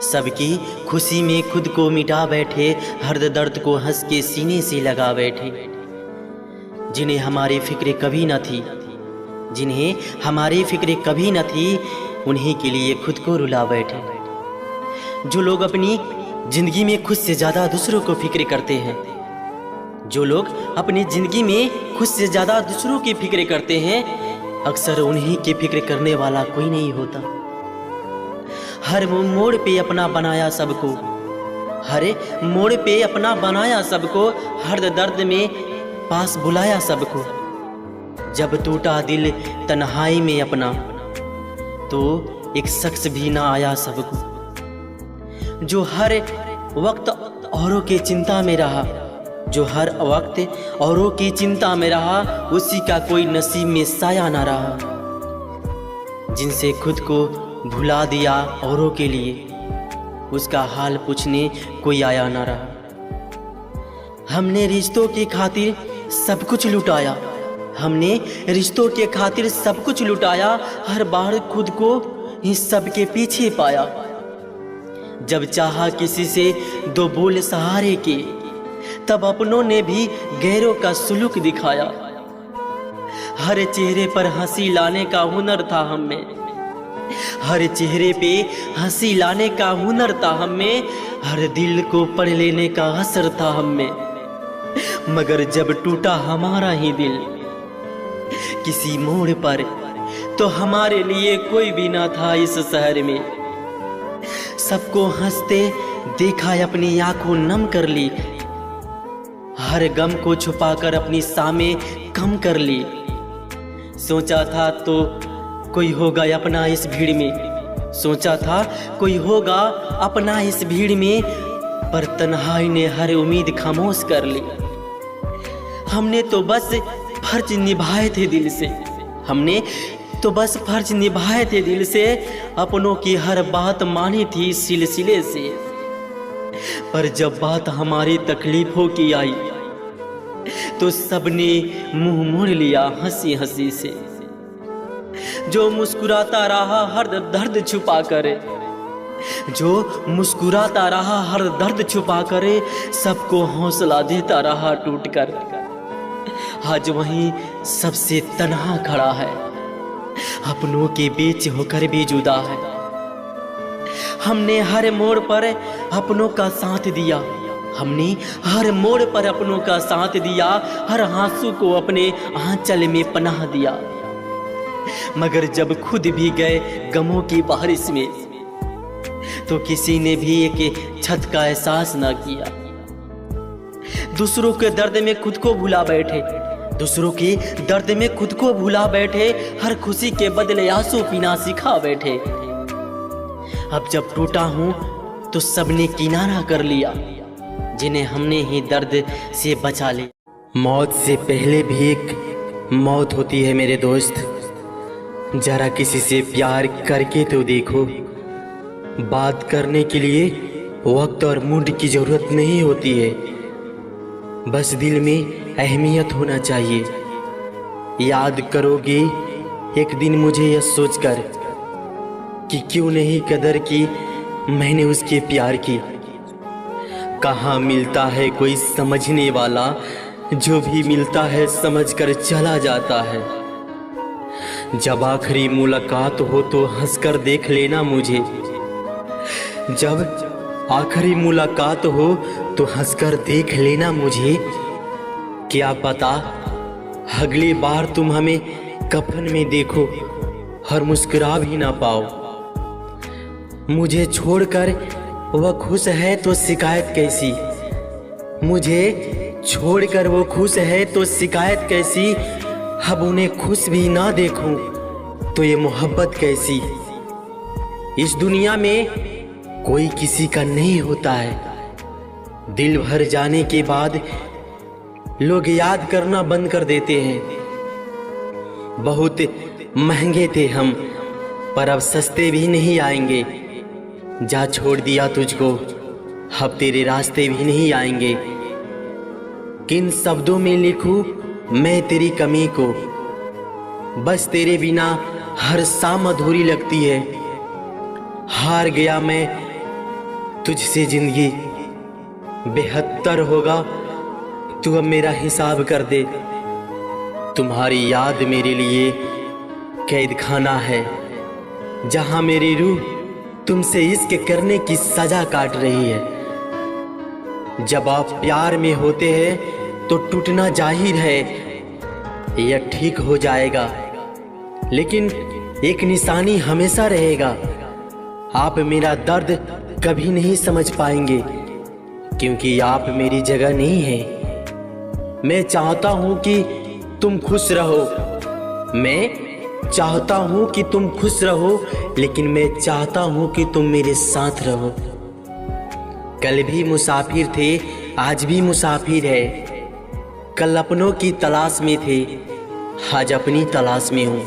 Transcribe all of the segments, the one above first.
सबकी खुशी में खुद को मिटा बैठे, हर दर्द को हंस के सीने से लगा बैठे। जिन्हें हमारी फिक्र कभी न थी, जिन्हें हमारी फिक्र कभी न थी, उन्हीं के लिए खुद को रुला बैठे। जो लोग अपनी जिंदगी में खुद से ज़्यादा दूसरों को फिक्र करते हैं, जो लोग अपनी ज़िंदगी में खुद से ज़्यादा दूसरों की फिक्र करते हैं, अक्सर उन्हीं की फिक्र करने वाला कोई नहीं होता। हर मोड़ पे अपना बनाया सबको, हर मोड़ पे अपना बनाया सबको, हर दर्द में पास बुलाया सबको। जब टूटा दिल तन्हाई में अपना, तो एक शख्स भी ना आया सबको। जो हर वक्त औरों की चिंता में रहा, जो हर वक्त औरों की चिंता में रहा, उसी का कोई नसीब में साया ना रहा। जिनसे खुद को भुला दिया औरों के लिए, उसका हाल पूछने कोई आया ना रहा। हमने रिश्तों की खातिर सब कुछ लुटाया, हमने रिश्तों के खातिर सब कुछ लुटाया, हर बार खुद को ही सबके पीछे पाया। जब चाहा किसी से दो बोल सहारे के, तब अपनों ने भी गैरों का सुलूक दिखाया। हर चेहरे पर हंसी लाने का हुनर था हमें, हर चेहरे पे हंसी लाने का हुनर था हमें, हर दिल को पढ़ लेने का असर था हमें। मगर जब टूटा हमारा ही दिल किसी मोड़ पर, तो हमारे लिए कोई भी ना था इस शहर में। सबको हंसते देखा, अपनी आंखों नम कर ली, हर गम को छुपाकर अपनी सामें कम कर ली। सोचा था तो कोई होगा अपना इस भीड़ में, सोचा था कोई होगा अपना इस भीड़ में, पर तन्हाई ने हर उम्मीद खामोश कर ली। हमने तो बस फर्ज निभाए थे दिल से, हमने तो बस फर्ज निभाए थे दिल से, अपनों की हर बात मानी थी सिलसिले से। पर जब बात हमारी तकलीफों की आई, तो सबने मुंह मोड़ लिया हंसी हंसी से। जो मुस्कुराता रहा हर दर्द छुपा करे, जो मुस्कुराता रहा हर दर्द छुपा करे, सबको हौसला देता रहा टूट कर। आज वहीं सबसे तन्हा खड़ा है, अपनों के बीच होकर भी जुदा है। हमने हर मोड़ पर अपनों का साथ दिया, हमने हर मोड़ पर अपनों का साथ दिया, हर आंसू को अपने आंचल में पनाह दिया। मगर जब खुद भी गए गमों की बारिश में, तो किसी ने भी एक छत का एहसास ना किया। दूसरों के दर्द में खुद को भुला बैठे, दूसरों के दर्द में खुद को भुला बैठे, हर खुशी के बदले आंसू पीना सिखा बैठे। अब जब टूटा हूं तो सबने किनारा कर लिया, जिन्हें हमने ही दर्द से बचा लिया। मौत से पहले भी एक मौत होती है मेरे दोस्त, जरा किसी से प्यार करके तो देखो। बात करने के लिए वक्त और मूड की जरूरत नहीं होती है, बस दिल में अहमियत होना चाहिए। याद करोगे एक दिन मुझे यह सोचकर कि क्यों नहीं कदर की मैंने उसके प्यार की। कहाँ मिलता है कोई समझने वाला, जो भी मिलता है समझकर चला जाता है। जब आखिरी मुलाकात हो तो हंसकर देख लेना मुझे, जब आखिरी मुलाकात हो तो हंसकर देख लेना मुझे। क्या पता अगली बार तुम हमें कफन में देखो और मुस्कुरा भी ना पाओ। मुझे छोड़कर वह खुश है तो शिकायत कैसी, मुझे छोड़कर वो खुश है तो शिकायत कैसी। अब उन्हें खुश भी ना देखूं तो ये मोहब्बत कैसी। इस दुनिया में कोई किसी का नहीं होता है, दिल भर जाने के बाद लोग याद करना बंद कर देते हैं। बहुत महंगे थे हम, पर अब सस्ते भी नहीं आएंगे। जा छोड़ दिया तुझको, अब तेरे रास्ते भी नहीं आएंगे। किन शब्दों में लिखूं मैं तेरी कमी को, बस तेरे बिना हर शाम अधूरी लगती है। हार गया मैं तुझसे जिंदगी बेहतर होगा, तू अब मेरा हिसाब कर दे। तुम्हारी याद मेरे लिए कैद खाना है, जहां मेरी रूह तुमसे इश्क करने की सजा काट रही है। जब आप प्यार में होते हैं तो टूटना जाहिर है, यह ठीक हो जाएगा, लेकिन एक निशानी हमेशा रहेगा। आप मेरा दर्द कभी नहीं समझ पाएंगे, क्योंकि आप मेरी जगह नहीं है। मैं चाहता हूं कि तुम खुश रहो, मैं चाहता हूं कि तुम खुश रहो, लेकिन मैं चाहता हूं कि तुम मेरे साथ रहो। कल भी मुसाफिर थे, आज भी मुसाफिर है। कल अपनों की तलाश में थे, आज अपनी तलाश में हूं।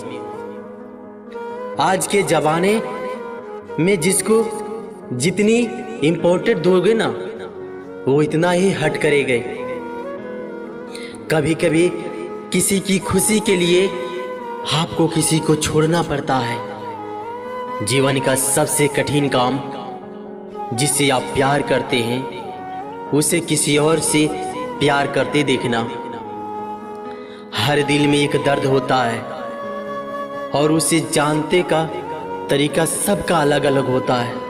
आज के जमाने में जिसको जितनी इम्पोर्टेंट दोगे ना, वो इतना ही हट करेंगे। कभी कभी किसी की खुशी के लिए आपको किसी को छोड़ना पड़ता है। जीवन का सबसे कठिन काम, जिससे आप प्यार करते हैं, उसे किसी और से प्यार करते देखना। हर दिल में एक दर्द होता है, और उसे जानते का तरीका सबका अलग अलग होता है।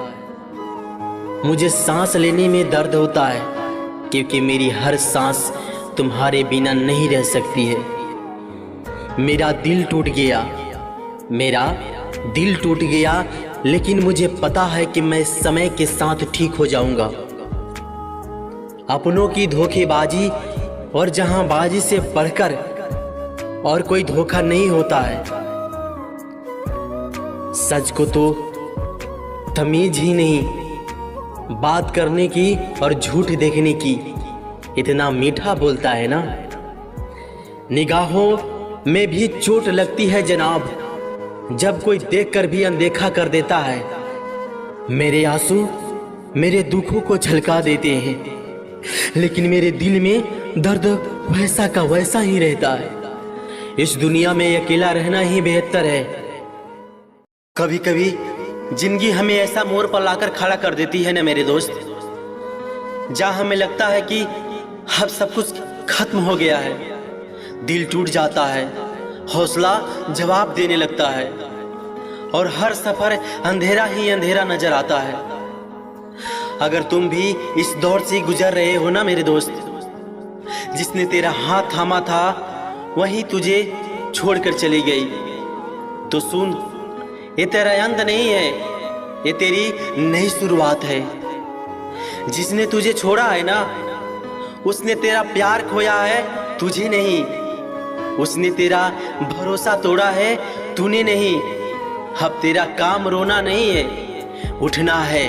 मुझे सांस लेने में दर्द होता है, क्योंकि मेरी हर सांस तुम्हारे बिना नहीं रह सकती है। मेरा दिल टूट गया, मेरा दिल टूट गया, लेकिन मुझे पता है कि मैं समय के साथ ठीक हो जाऊंगा। अपनों की धोखेबाजी और जहांबाजी से बढ़कर और कोई धोखा नहीं होता है। सच को तो तमीज ही नहीं, बात करने की और झूठ देखने की इतना मीठा बोलता है ना। निगाहों में भी चोट लगती है जनाब, जब कोई देखकर भी अनदेखा कर देता है। मेरे आंसू मेरे दुखों को झलका देते हैं, लेकिन मेरे दिल में दर्द वैसा का वैसा ही रहता है। इस दुनिया में अकेला रहना ही बेहतर है। कभी कभी जिंदगी हमें ऐसा मोड़ पर लाकर खड़ा कर देती है ना मेरे दोस्त, जहां हमें लगता है कि अब सब कुछ खत्म हो गया है। दिल टूट जाता है, हौसला जवाब देने लगता है, और हर सफर अंधेरा ही अंधेरा नजर आता है। अगर तुम भी इस दौर से गुजर रहे हो ना मेरे दोस्त, जिसने तेरा हाथ थामा था वही तुझे छोड़कर चली गई, तो सुन, ये तेरा अंत नहीं है, ये तेरी नई शुरुआत है। जिसने तुझे छोड़ा है ना, उसने तेरा प्यार खोया है, तुझे नहीं। उसने तेरा भरोसा तोड़ा है, तूने नहीं। अब तेरा काम रोना नहीं है, उठना है,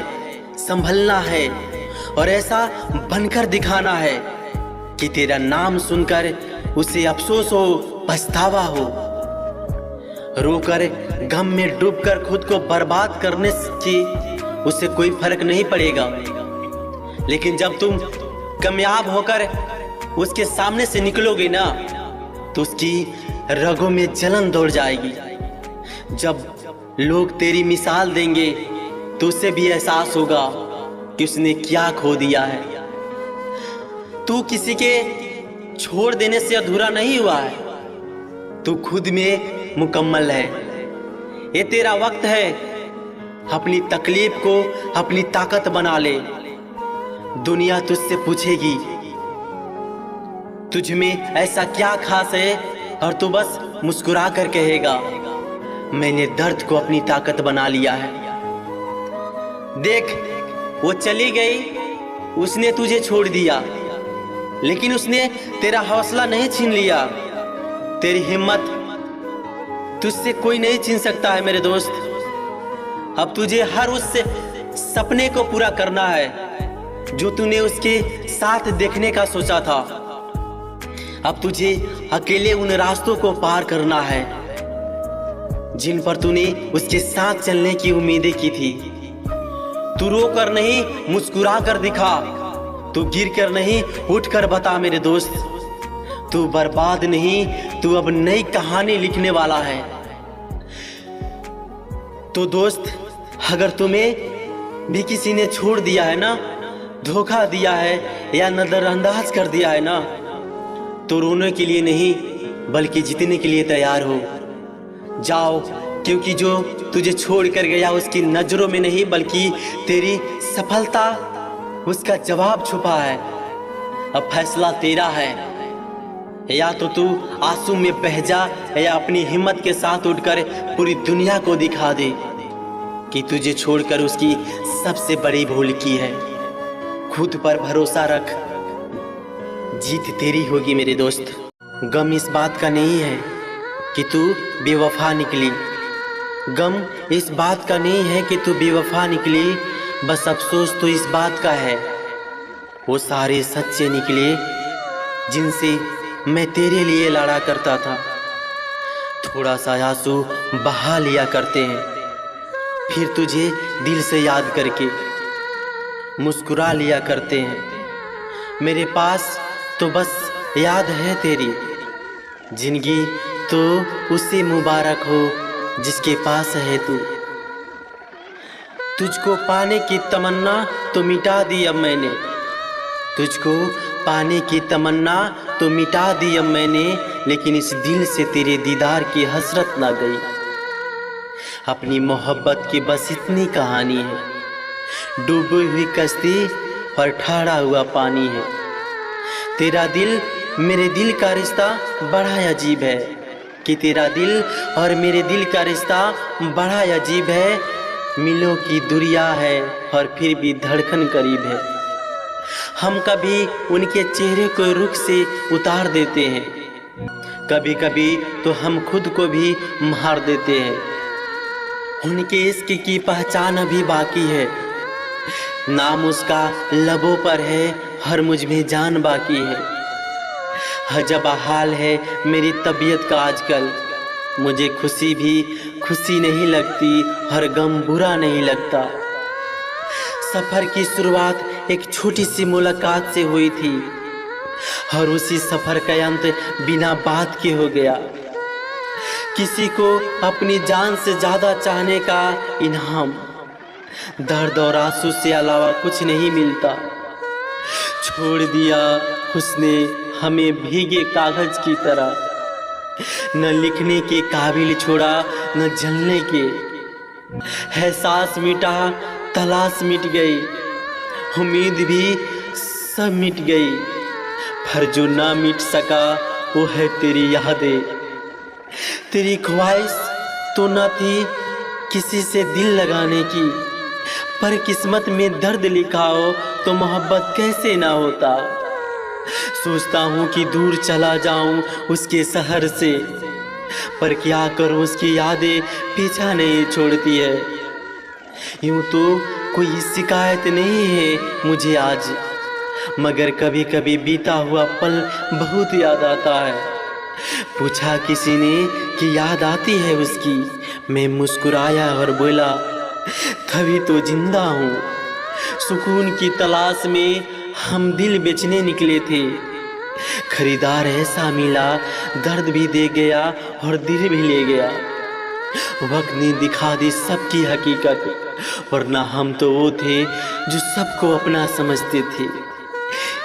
संभलना है, और ऐसा बनकर दिखाना है कि तेरा नाम सुनकर उसे अफसोस हो, पछतावा हो। रोकर गम में डूबकर खुद को बर्बाद करने से उसे कोई फर्क नहीं पड़ेगा, लेकिन जब तुम कामयाब होकर उसके सामने से निकलोगे ना, तो उसकी रगों में जलन दौड़ जाएगी। जब लोग तेरी मिसाल देंगे तो उसे भी एहसास होगा कि उसने क्या खो दिया है। तू किसी के छोड़ देने से अधूरा नहीं हुआ है, तू खुद में मुकम्मल है। ये तेरा वक्त है, अपनी तकलीफ को अपनी ताकत बना ले। दुनिया तुझसे पूछेगी तुझ में ऐसा क्या खास है, और तू बस मुस्कुरा कर कहेगा, मैंने दर्द को अपनी ताकत बना लिया है। देख, वो चली गई, उसने तुझे छोड़ दिया, लेकिन उसने तेरा हौसला नहीं छीन लिया। तेरी हिम्मत तुझसे कोई नहीं छीन सकता है मेरे दोस्त। अब तुझे हर उस सपने को पूरा करना है जो तूने उसके साथ देखने का सोचा था। अब तुझे अकेले उन रास्तों को पार करना है जिन पर तूने उसके साथ चलने की उम्मीदें की थी। तू रो कर नहीं, मुस्कुरा कर दिखा। तू गिर कर नहीं, उठ कर बता मेरे दोस्त। तू बर्बाद नहीं, तू अब नई कहानी लिखने वाला है। तो दोस्त, अगर तुम्हें भी किसी ने छोड़ दिया है ना, धोखा दिया है या नजरअंदाज कर दिया है ना, तो रोने के लिए नहीं बल्कि जीतने के लिए तैयार हो जाओ, क्योंकि जो तुझे छोड़ कर गया उसकी नजरों में नहीं बल्कि तेरी सफलता उसका जवाब छुपा है। अब फैसला तेरा है, या तो तू आंसू में बह जा या अपनी हिम्मत के साथ उठकर पूरी दुनिया को दिखा दे कि तुझे छोड़कर उसकी सबसे बड़ी भूल की है। खुद पर भरोसा रख, जीत तेरी होगी मेरे दोस्त। गम इस बात का नहीं है कि तू बेवफा निकली, गम इस बात का नहीं है कि तू बेवफा निकली, बस अफसोस तो इस बात का है वो सारे सच्चे निकले जिनसे मैं तेरे लिए लड़ा करता था। थोड़ा सा आंसू बहा लिया करते हैं, फिर तुझे दिल से याद करके मुस्कुरा लिया करते हैं। मेरे पास तो बस याद है तेरी, जिंदगी तो उसे मुबारक हो जिसके पास है तू। तुझको पाने की तमन्ना तो मिटा दी अब मैंने, तुझको पाने की तमन्ना तो मिटा दी अब मैंने, लेकिन इस दिल से तेरे दीदार की हसरत ना गई। अपनी मोहब्बत की बस इतनी कहानी है, डूबी हुई कश्ती और ठहरा हुआ पानी है। तेरा दिल मेरे दिल का रिश्ता बड़ा अजीब है कि तेरा दिल और मेरे दिल का रिश्ता बड़ा अजीब है। मिलों की दूरियां है और फिर भी धड़कन करीब है। हम कभी उनके चेहरे को रुख से उतार देते हैं, कभी कभी तो हम खुद को भी मार देते हैं। उनके इश्क की पहचान अभी बाकी है, नाम उसका लबों पर है हर मुझ में जान बाकी है। अजब हाल है मेरी तबीयत का आजकल, मुझे खुशी भी खुशी नहीं लगती और गम बुरा नहीं लगता। सफ़र की शुरुआत एक छोटी सी मुलाकात से हुई थी और उसी सफ़र का अंत बिना बात के हो गया। किसी को अपनी जान से ज़्यादा चाहने का इनाम दर्द और आंसू से अलावा कुछ नहीं मिलता। छोड़ दिया उसने हमें भीगे कागज की तरह, न लिखने के काबिल छोड़ा न जलने के। एहसास मिटा तलाश मिट गई, उम्मीद भी सब मिट गई, पर जो ना मिट सका वो है तेरी यादें। तेरी ख्वाहिश तो न थी किसी से दिल लगाने की, पर किस्मत में दर्द लिखा हो तो मोहब्बत कैसे ना होता। सोचता हूँ कि दूर चला जाऊँ उसके शहर से, पर क्या करूँ उसकी यादें पीछा नहीं छोड़ती है। यूँ तो कोई शिकायत नहीं है मुझे आज, मगर कभी कभी बीता हुआ पल बहुत याद आता है। पूछा किसी ने कि याद आती है उसकी, मैं मुस्कुराया और बोला तभी तो जिंदा हूँ। सुकून की तलाश में हम दिल बेचने निकले थे, खरीदार ऐसा मिला दर्द भी दे गया और दिल भी ले गया। वक्त ने दिखा दी सबकी हकीकत, वरना हम तो वो थे जो सबको अपना समझते थे।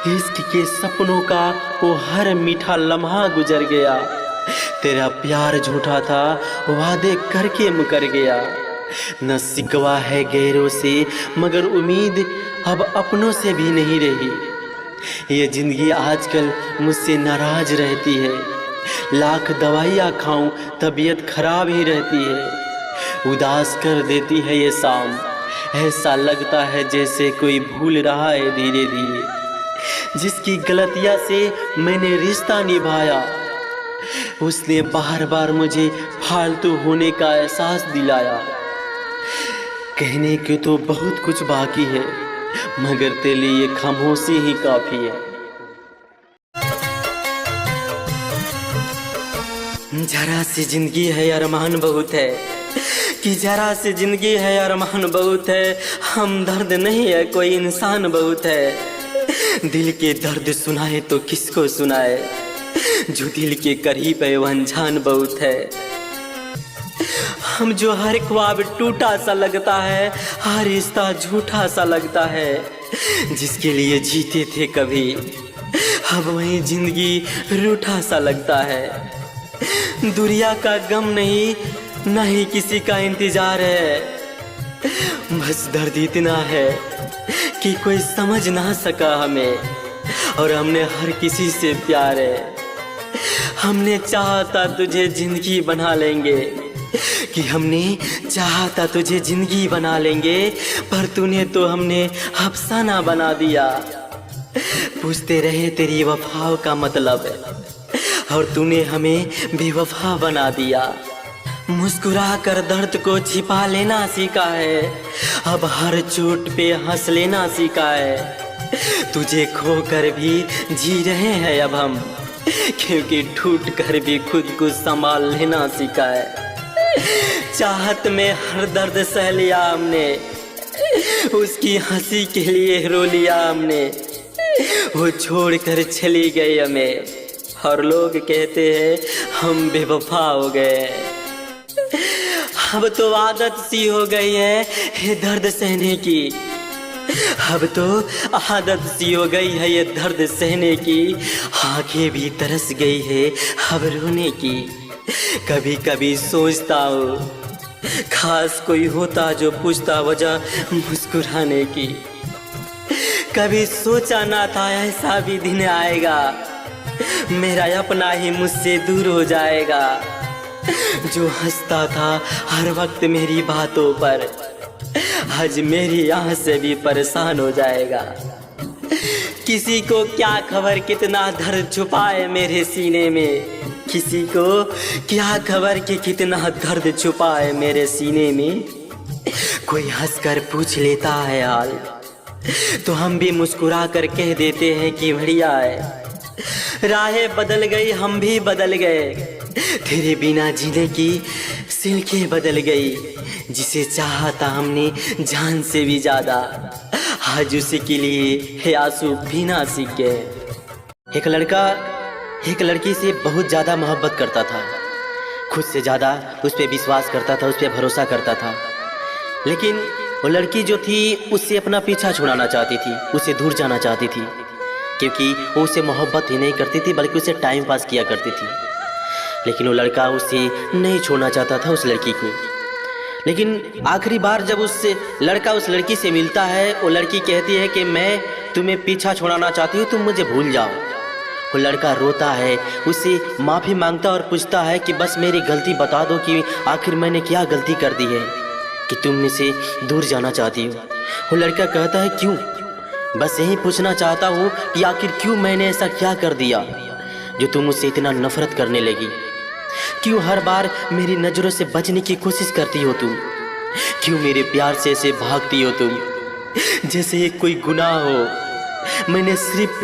इश्क के सपनों का वो हर मीठा लम्हा गुजर गया। तेरा प्यार झूठा था वादे करके मुकर गया। न सिकवा है गैरों से मगर उम्मीद अब अपनों से भी नहीं रही। ये जिंदगी आजकल मुझसे नाराज रहती है, लाख दवाइयाँ खाऊं तबीयत खराब ही रहती है। उदास कर देती है ये शाम, ऐसा लगता है जैसे कोई भूल रहा है धीरे धीरे। जिसकी गलतियाँ से मैंने रिश्ता निभाया, उसने बार बार मुझे फालतू होने का एहसास दिलाया। कहने को तो बहुत कुछ बाकी है, मगर तेरे लिए खामोशी ही काफी है। जरा सी जिंदगी है अरमान बहुत है, कि जरा सी जिंदगी है अरमान बहुत है। हम दर्द नहीं है कोई इंसान बहुत है। दिल के दर्द सुनाए तो किसको सुनाए, जो दिल के करीब है वह अनजान बहुत है। हम जो हर ख्वाब टूटा सा लगता है, हर रिश्ता झूठा सा लगता है, जिसके लिए जीते थे कभी, अब वही जिंदगी रूठा सा लगता है। दुनिया का गम नहीं, ना ही किसी का इंतजार है, बस दर्द इतना है कि कोई समझ ना सका हमें, और हमने हर किसी से प्यार है। हमने चाहा था तुझे जिंदगी बना लेंगे, कि हमने चाहा था तुझे जिंदगी बना लेंगे, पर तूने तो हमने अफसाना बना दिया। पूछते रहे तेरी वफाओं का मतलब, और तूने हमें बेवफा बना दिया। मुस्कुरा कर दर्द को छिपा लेना सीखा है, अब हर चोट पे हंस लेना सीखा है। तुझे खोकर भी जी रहे हैं अब हम, क्योंकि टूट कर भी खुद को संभाल लेना सीखा है। चाहत में हर दर्द सह लिया हमने, उसकी हंसी के लिए रो लिया हमने। वो छोड़ कर चली गई हमें, और लोग कहते हैं हम बेवफा हो गए। अब तो आदत सी हो गई है ये दर्द सहने की, अब तो आदत सी हो गई है ये दर्द सहने की। आंखें भी तरस गई है अब रोने की। कभी कभी सोचता हूँ खास कोई होता जो पूछता वजह मुस्कुराने की। कभी सोचा ना था ऐसा भी दिन आएगा, मेरा अपना ही मुझसे दूर हो जाएगा। जो हंसता था हर वक्त मेरी बातों पर, आज मेरी यहाँ से भी परेशान हो जाएगा। किसी को क्या खबर कितना दर्द छुपाए मेरे सीने में, किसी को क्या खबर कि कितना दर्द छुपाए मेरे सीने में। कोई हंसकर पूछ लेता है हाल, तो हम भी मुस्कुरा कर कह देते हैं कि बढ़िया है। राहें बदल गई, हम भी बदल गए, तेरे बिना जीने की सिलके बदल गई। जिसे चाहा था हमने जान से भी ज्यादा, आज उसी के लिए आंसू पीना सीख गए। एक लड़का एक लड़की से बहुत ज़्यादा मोहब्बत करता था, खुद से ज़्यादा उस पर विश्वास करता था, उस पर भरोसा करता था। लेकिन वो लड़की जो थी उससे अपना पीछा छुड़ाना चाहती थी, उससे दूर जाना चाहती थी, क्योंकि वो उससे मोहब्बत ही नहीं करती थी बल्कि उसे टाइम पास किया करती थी। लेकिन वो लड़का उससे नहीं छोड़ना चाहता था उस लड़की को। लेकिन आखिरी बार जब उससे लड़का उस लड़की से मिलता है, वो लड़की कहती है कि मैं तुम्हें पीछा छुड़ाना चाहती हूँ, तुम मुझे भूल जाओ। वो लड़का रोता है, उससे माफ़ी मांगता और पूछता है कि बस मेरी गलती बता दो कि आखिर मैंने क्या गलती कर दी है कि तुम मुझसे दूर जाना चाहती हो। वो लड़का कहता है क्यों, बस यही पूछना चाहता हूँ कि आखिर क्यों मैंने ऐसा क्या कर दिया जो तुम मुझसे इतना नफरत करने लगी। क्यों हर बार मेरी नज़रों से बचने की कोशिश करती हो तुम, क्यों मेरे प्यार से ऐसे भागती हो तुम जैसे ये कोई गुनाह हो। मैंने सिर्फ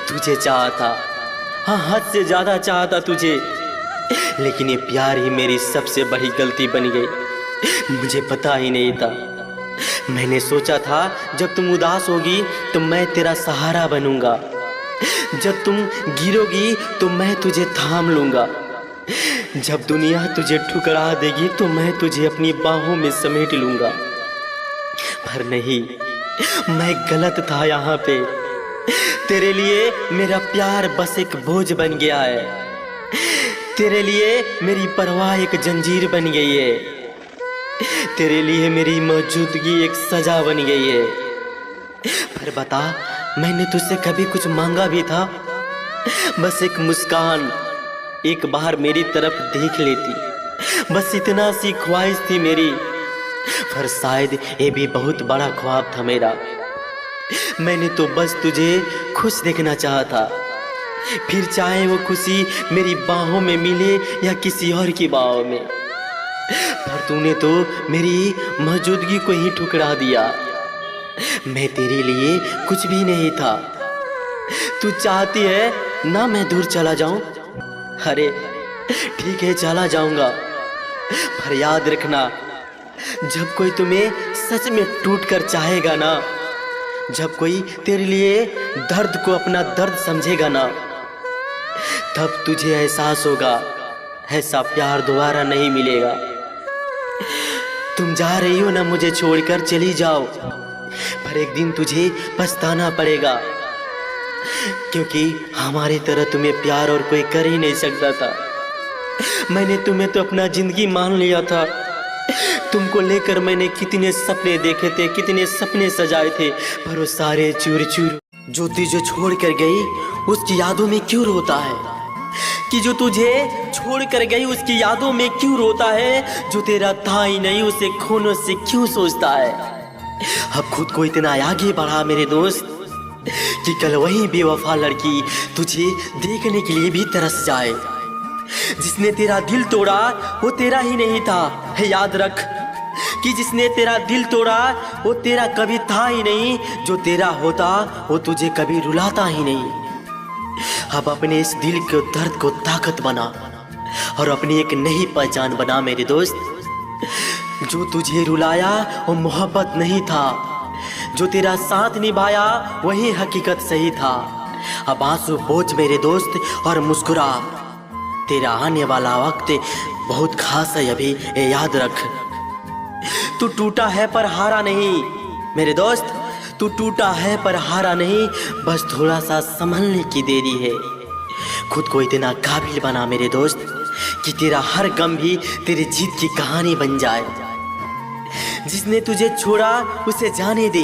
तुझे चाहा था, हाँ हद से ज़्यादा चाहा था तुझे, लेकिन ये प्यार ही मेरी सबसे बड़ी गलती बन गई। मुझे पता ही नहीं था। मैंने सोचा था जब तुम उदास होगी तो मैं तेरा सहारा बनूंगा, जब तुम गिरोगी तो मैं तुझे थाम लूँगा, जब दुनिया तुझे ठुकरा देगी तो मैं तुझे अपनी बाहों में समेट लूँगा। पर नहीं, मैं गलत था यहाँ पे। तेरे लिए मेरा प्यार बस एक बोझ बन गया है, तेरे लिए मेरी परवाह एक जंजीर बन गई है, तेरे लिए मेरी मौजूदगी एक सजा बन गई है। पर बता, मैंने तुझसे कभी कुछ मांगा भी था? बस एक मुस्कान, एक बार मेरी तरफ देख लेती, बस इतना सी ख्वाहिश थी मेरी। पर शायद ये भी बहुत बड़ा ख्वाब था मेरा। मैंने तो बस तुझे खुश देखना चाहा था, फिर चाहे वो खुशी मेरी बाहों में मिले या किसी और की बाहों में। पर तूने तो मेरी मौजूदगी को ही ठुकरा दिया। मैं तेरे लिए कुछ भी नहीं था। तू चाहती है ना मैं दूर चला जाऊं? अरे ठीक है, चला जाऊंगा, पर याद रखना, जब कोई तुम्हें सच में टूट कर चाहेगा ना, जब कोई तेरे लिए दर्द को अपना दर्द समझेगा ना, तब तुझे एहसास होगा ऐसा प्यार दोबारा नहीं मिलेगा। तुम जा रही हो ना मुझे छोड़कर, चली जाओ, पर एक दिन तुझे पछताना पड़ेगा, क्योंकि हमारे तरह तुम्हें प्यार और कोई कर ही नहीं सकता था। मैंने तुम्हें तो अपना जिंदगी मान लिया था। तुमको लेकर मैंने कितने सपने देखे थे, कितने सपने सजाए थे, पर वो सारे चूर चूर। जो तुझे छोड़ कर गई उसकी यादों में क्यों रोता है, कि जो तुझे छोड़ कर गई उसकी यादों में क्यों रोता है, जो तेरा था ही नहीं उसे खोने से क्यों सोचता है। अब खुद को इतना आगे बढ़ा मेरे दोस्त कि कल वही बेवफा लड़की तुझे देखने के लिए भी तरस जाए। जिसने तेरा दिल तोड़ा वो तेरा ही नहीं था, याद रख कि जिसने तेरा दिल तोड़ा वो तेरा कभी था ही नहीं, जो तेरा होता वो तुझे कभी रुलाता ही नहीं। अब अपने इस दिल के दर्द को ताकत बना और अपनी एक नई पहचान बना मेरे दोस्त। जो तुझे रुलाया वो मोहब्बत नहीं था, जो तेरा साथ निभाया वही हकीकत सही था। अब आंसू पोंछ मेरे दोस्त और मुस्कुरा, तेरा आने वाला वक्त बहुत खास है अभी, याद रख। तू टूटा है पर हारा नहीं मेरे दोस्त, तू टूटा है पर हारा नहीं, बस थोड़ा सा संभलने की देरी है। खुद को इतना काबिल बना मेरे दोस्त कि तेरा हर गम भी तेरी जीत की कहानी बन जाए। जिसने तुझे छोड़ा उसे जाने दे,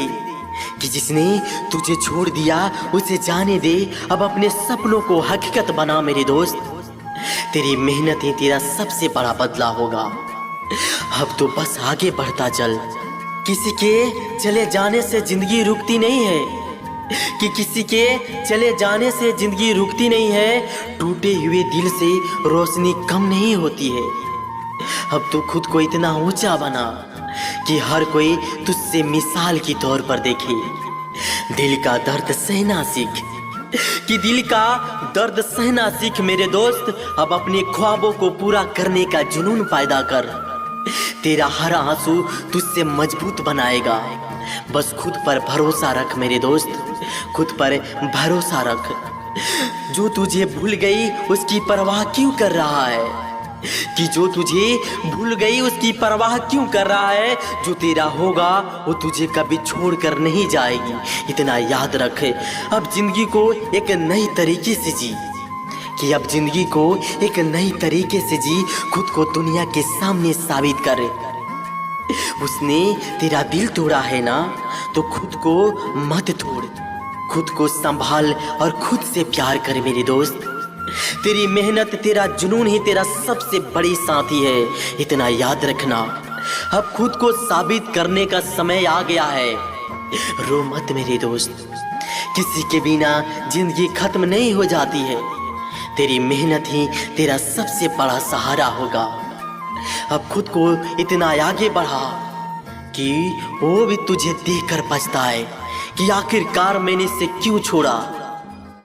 कि जिसने तुझे छोड़ दिया उसे जाने दे। अब अपने सपनों को हकीकत बना मेरे दोस्त, तेरी मेहनत ही तेरा सबसे बड़ा बदला होगा। अब तो बस आगे बढ़ता चल, किसी के चले जाने से जिंदगी रुकती नहीं है, कि किसी के चले जाने से जिंदगी रुकती नहीं है। टूटे हुए दिल से रोशनी कम नहीं होती है। अब तो खुद को इतना ऊंचा बना कि हर कोई तुझसे मिसाल के तौर पर देखे। दिल का दर्द सहना सीख, कि दिल का दर्द सहना सीख मेरे दोस्त। अब अपने ख्वाबों को पूरा करने का जुनून पैदा कर, तेरा हर आंसू तुझसे मजबूत बनाएगा। बस खुद पर भरोसा रख मेरे दोस्त, खुद पर भरोसा रख। जो तुझे भूल गई उसकी परवाह क्यों कर रहा है, कि जो तुझे भूल गई उसकी परवाह क्यों कर रहा है। जो तेरा होगा वो तुझे कभी छोड़कर नहीं जाएगी, इतना याद रख। अब जिंदगी को एक नई तरीके से जी, कि अब जिंदगी को एक नई तरीके से जी। खुद को दुनिया के सामने साबित कर। उसने तेरा दिल तोड़ा है ना, तो खुद को मत तोड़, खुद को संभाल और खुद से प्यार कर मेरे दोस्त। तेरी मेहनत तेरा जुनून ही तेरा सबसे बड़ी साथी है, इतना याद रखना। अब खुद को साबित करने का समय आ गया है। रो मत मेरे दोस्त, किसी के बिना जिंदगी खत्म नहीं हो जाती है। तेरी मेहनत ही तेरा सबसे बड़ा सहारा होगा। अब खुद को इतना आगे बढ़ा कि वो भी तुझे देखकर पछताए कि आखिरकार मैंने इसे क्यों छोड़ा।